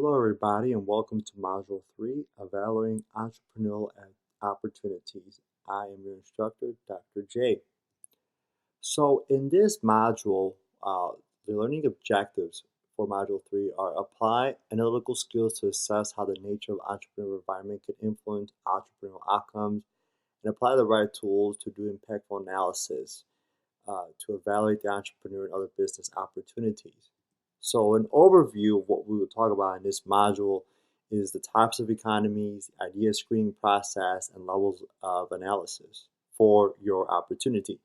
Hello, everybody, and welcome to Module 3, Evaluating Entrepreneurial Opportunities. I am your instructor, Dr. J. So, in this module, the learning objectives for Module 3 are apply analytical skills to assess how the nature of entrepreneurial environment can influence entrepreneurial outcomes, and apply the right tools to do impactful analysis to evaluate the entrepreneur and other business opportunities. So an overview of what we will talk about in this module is the types of economies, idea screening process, and levels of analysis for your opportunity.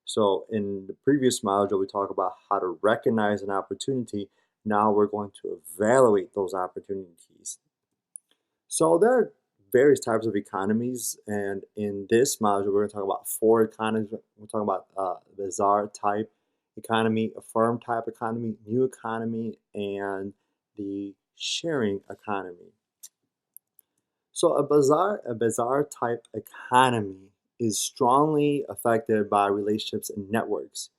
So in the previous module, we talked about how to recognize an opportunity. Now we're going to evaluate those opportunities. So there are various types of economies, and in this module, we're going to talk about four economies. We're talking about Bazaar-type economy, a firm-type economy, new economy, and the sharing economy. So a bazaar-type economy is strongly affected by relationships and networks.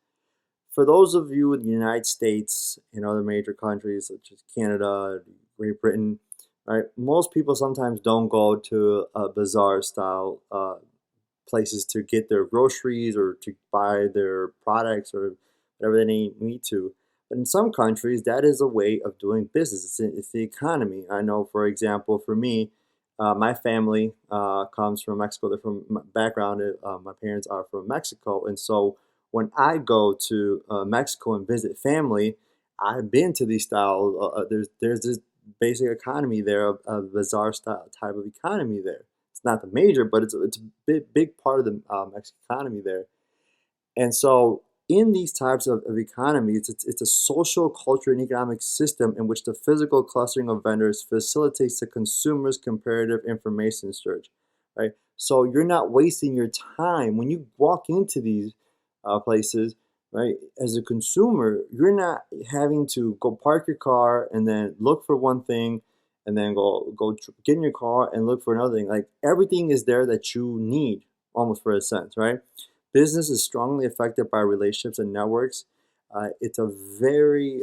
For those of you in the United States and other major countries such as Canada, Great Britain, right, most people sometimes don't go to bazaar-style places to get their groceries or to buy their products or whatever they need to. But in some countries, that is a way of doing business. It's the economy. I know, for example, for me, my family comes from Mexico. They're from my background. My parents are from Mexico, and so when I go to Mexico and visit family, I've been to these styles. There's this basic economy there, a bazaar style type of economy there. It's not the major, but it's a big part of the Mexican economy there. And so in these types of economies, it's a social, culture, and economic system in which the physical clustering of vendors facilitates the consumer's comparative information search, right? So you're not wasting your time when you walk into these places, right? As a consumer, you're not having to go park your car and then look for one thing and then get in your car and look for another thing. Like everything is there that you need, almost for a sense, right? Business is strongly affected by relationships and networks. It's a very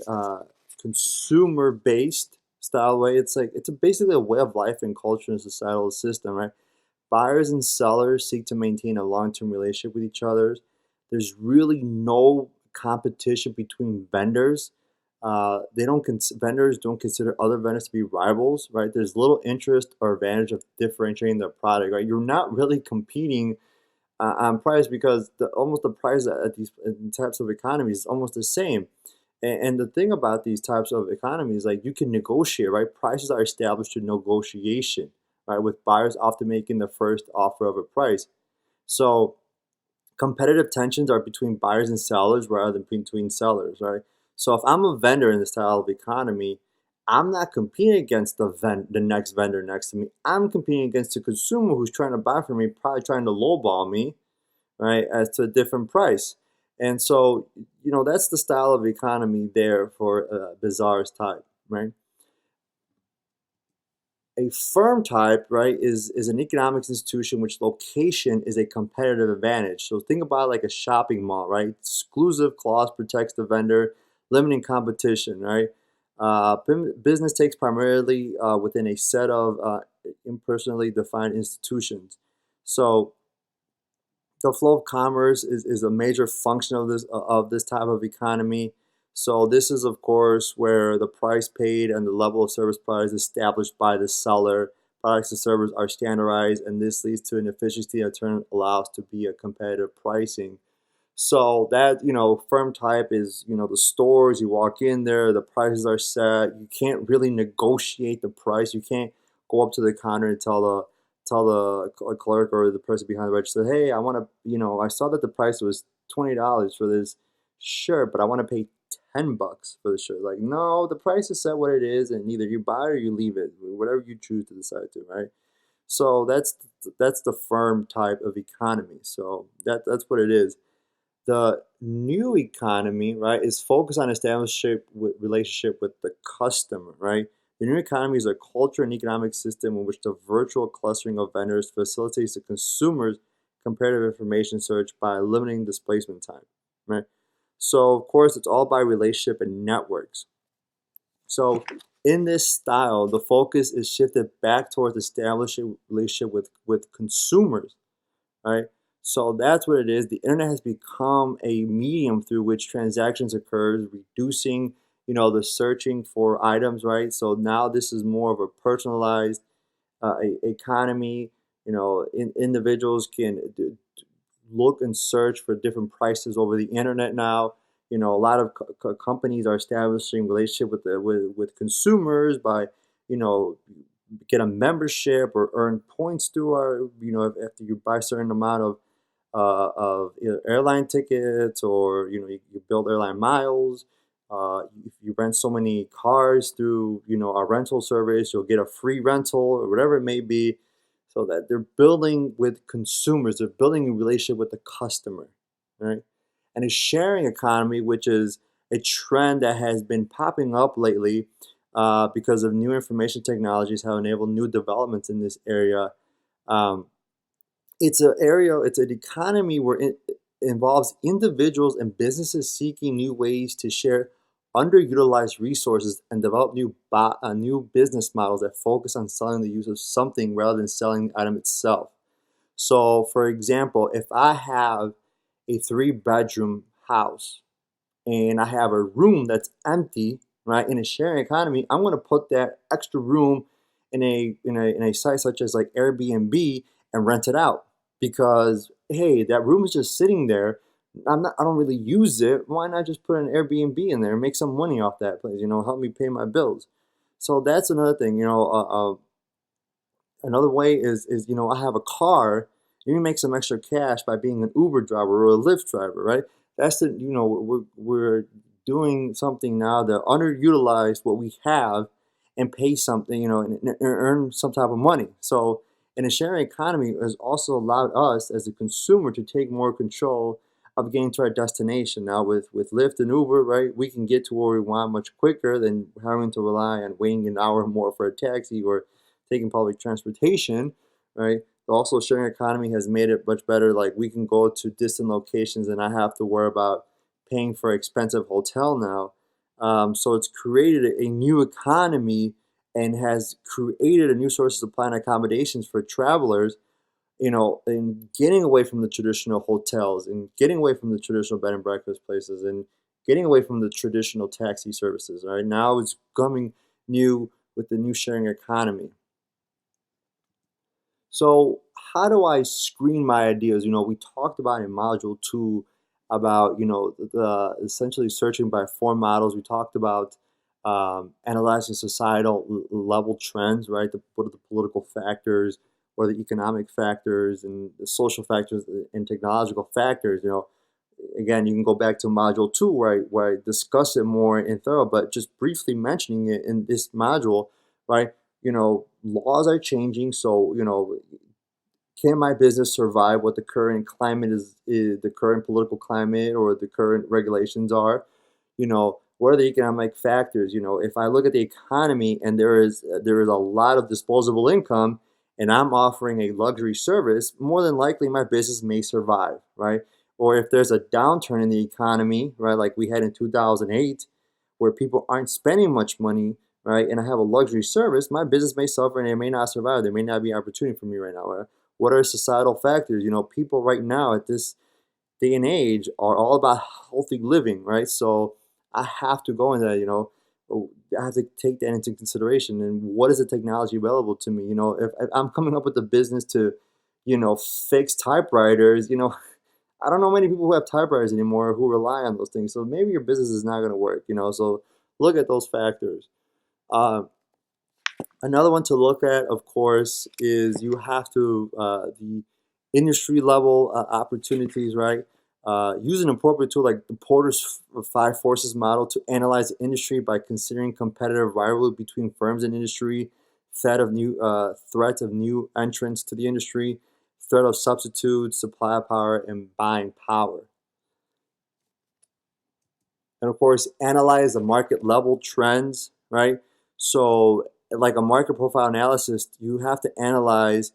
consumer-based style way. It's basically a way of life and culture and societal system, right? Buyers and sellers seek to maintain a long-term relationship with each other. There's really no competition between vendors. Vendors don't consider other vendors to be rivals, right? There's little interest or advantage of differentiating their product, right? You're not really competing on price because almost the price at these types of economies is almost the same. And the thing about these types of economies, like you can negotiate, right? Prices are established through negotiation, right? With buyers often making the first offer of a price. So competitive tensions are between buyers and sellers rather than between sellers, right? So if I'm a vendor in this style of economy, I'm not competing against the next vendor next to me. I'm competing against the consumer who's trying to buy from me, probably trying to lowball me, right, as to a different price. And so, that's the style of economy there for Bazaar's type, right? A firm type, right, is an economics institution which location is a competitive advantage. So think about it like a shopping mall, right? Exclusive clause protects the vendor, limiting competition, right? Business takes primarily within a set of impersonally defined institutions. So the flow of commerce is a major function of this type of economy. So this is, of course, where the price paid and the level of service provided is established by the seller. Products and services are standardized, and this leads to an efficiency that in turn allows to be a competitive pricing. So that, firm type is, the stores, you walk in there, the prices are set. You can't really negotiate the price. You can't go up to the counter and tell the clerk or the person behind the register, hey, I want to, I saw that the price was $20 for this shirt, but I want to pay $10 for the shirt. Like, no, the price is set what it is, and either you buy it or you leave it, whatever you choose to decide to, right? So that's the firm type of economy. So that's what it is. The new economy, right, is focused on establishing relationship with the customer, right? The new economy is a culture and economic system in which the virtual clustering of vendors facilitates the consumer's comparative information search by limiting displacement time, right? So, of course, it's all by relationship and networks. So, in this style, the focus is shifted back towards establishing relationship with consumers, right? So that's what it is. The internet has become a medium through which transactions occurs, reducing, the searching for items, right? So now this is more of a personalized economy. Individuals can look and search for different prices over the internet now. A lot of companies are establishing relationship with consumers by, you know, get a membership or earn points through our, after you buy a certain amount of either airline tickets, or you build airline miles. If you rent so many cars through a rental service, you'll get a free rental or whatever it may be. So that they're building with consumers, they're building a relationship with the customer, right? And a sharing economy, which is a trend that has been popping up lately, because of new information technologies have enabled new developments in this area. Um, it's an economy where it involves individuals and businesses seeking new ways to share underutilized resources and develop new business models that focus on selling the use of something rather than selling the item itself. So, for example, if I have a three-bedroom house and I have a room that's empty, right, in a sharing economy, I'm going to put that extra room in a site such as like Airbnb and rent it out, because hey, that room is just sitting there. I don't really use it. Why not just put an Airbnb in there and make some money off that place? Help me pay my bills. So that's another thing. Another way is I have a car. You can make some extra cash by being an Uber driver or a Lyft driver, right? That's the we're doing something now to underutilize what we have and pay something, and earn some type of money. So, in a sharing economy has also allowed us as a consumer to take more control of getting to our destination. Now with Lyft and Uber, right, we can get to where we want much quicker than having to rely on waiting an hour more for a taxi or taking public transportation, right? Also, sharing economy has made it much better. Like we can go to distant locations and not have to worry about paying for expensive hotel now. So it's created a new economy and has created a new source of supply and accommodations for travelers, and getting away from the traditional hotels and getting away from the traditional bed and breakfast places and getting away from the traditional taxi services. Right now, it's coming new with the new sharing economy. So, how do I screen my ideas? We talked about in module two about the essentially searching by four models. We talked about analyzing societal level trends, right? What are the political factors, or the economic factors, and the social factors, and technological factors? Again, you can go back to module two where I discuss it more in thorough, but just briefly mentioning it in this module, right? Laws are changing, so can my business survive what the current climate is the current political climate or the current regulations are? What are the economic factors? If I look at the economy and there is a lot of disposable income and I'm offering a luxury service, more than likely my business may survive, right? Or if there's a downturn in the economy, right, like we had in 2008, where people aren't spending much money, right, and I have a luxury service, my business may suffer and it may not survive. There may not be opportunity for me right now. Right? What are societal factors? People right now at this day and age are all about healthy living, right? So I have to go into that, I have to take that into consideration. And what is the technology available to me? If I'm coming up with a business to, fix typewriters, I don't know many people who have typewriters anymore who rely on those things. So maybe your business is not going to work, So look at those factors. Uh, Another one to look at, of course, is you have to the industry level opportunities, right? Use an appropriate tool like the Porter's Five Forces model to analyze the industry by considering competitive rivalry between firms in industry, threats of new entrants to the industry, threat of substitutes, supply power, and buying power. And of course, analyze the market level trends, right? So, like a market profile analysis, you have to analyze,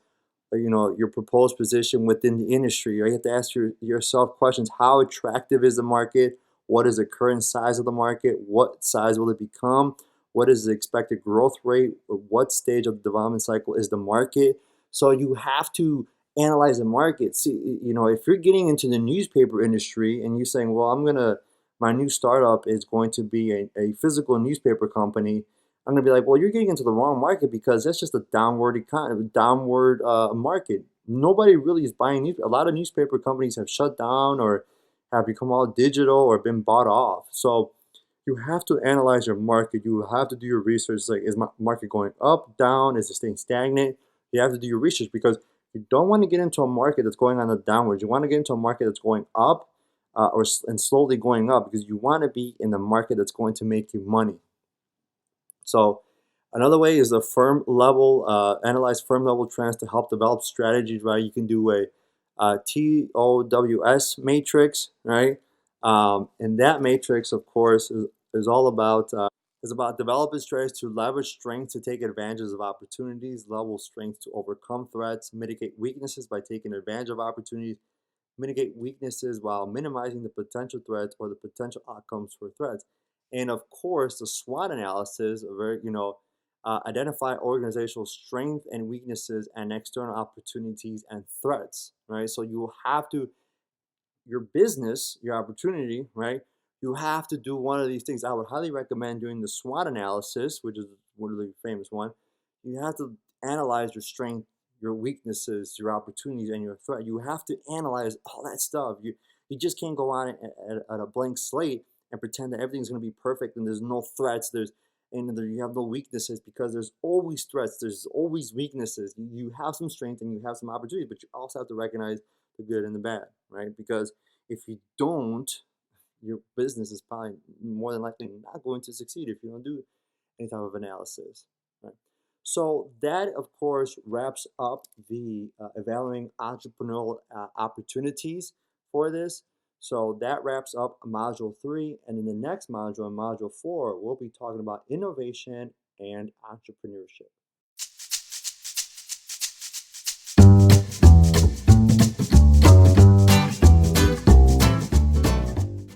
your proposed position within the industry. Right? You have to ask yourself questions: How attractive is the market? What is the current size of the market? What size will it become? what is the expected growth rate, what stage of the development cycle is the market. So you have to analyze the market. See, if you're getting into the newspaper industry and you're saying, well, my new startup is going to be a physical newspaper company, I'm gonna be like, well, you're getting into the wrong market because that's just a downward market. Nobody really is buying news. A lot of newspaper companies have shut down or have become all digital or been bought off. So you have to analyze your market. You have to do your research. Like, is my market going up, down? Is it staying stagnant? You have to do your research because you don't want to get into a market that's going on the downwards. You want to get into a market that's going up and slowly going up because you want to be in the market that's going to make you money. So another way is the firm level, analyze firm level trends to help develop strategies, right? You can do a TOWS matrix, right? And that matrix, of course, is all about is about developing strategies to leverage strengths to take advantages of opportunities, level strengths to overcome threats, mitigate weaknesses by taking advantage of opportunities, mitigate weaknesses while minimizing the potential threats or the potential outcomes for threats. And of course, the SWOT analysis, identify organizational strength and weaknesses and external opportunities and threats, right? So you have to your business, your opportunity, right? You have to do one of these things. I would highly recommend doing the SWOT analysis, which is one of the famous one. You have to analyze your strength, your weaknesses, your opportunities, and your threat. You have to analyze all that stuff. You just can't go on at a blank slate and pretend that everything's going to be perfect and there's no threats. You have no weaknesses because there's always threats. There's always weaknesses. You have some strength and you have some opportunities, but you also have to recognize the good and the bad, right? Because if you don't, your business is probably more than likely not going to succeed if you don't do any type of analysis, right? So that, of course, wraps up the evaluating entrepreneurial opportunities for this. So that wraps up Module 3. And in the next module, in Module 4, we'll be talking about innovation and entrepreneurship.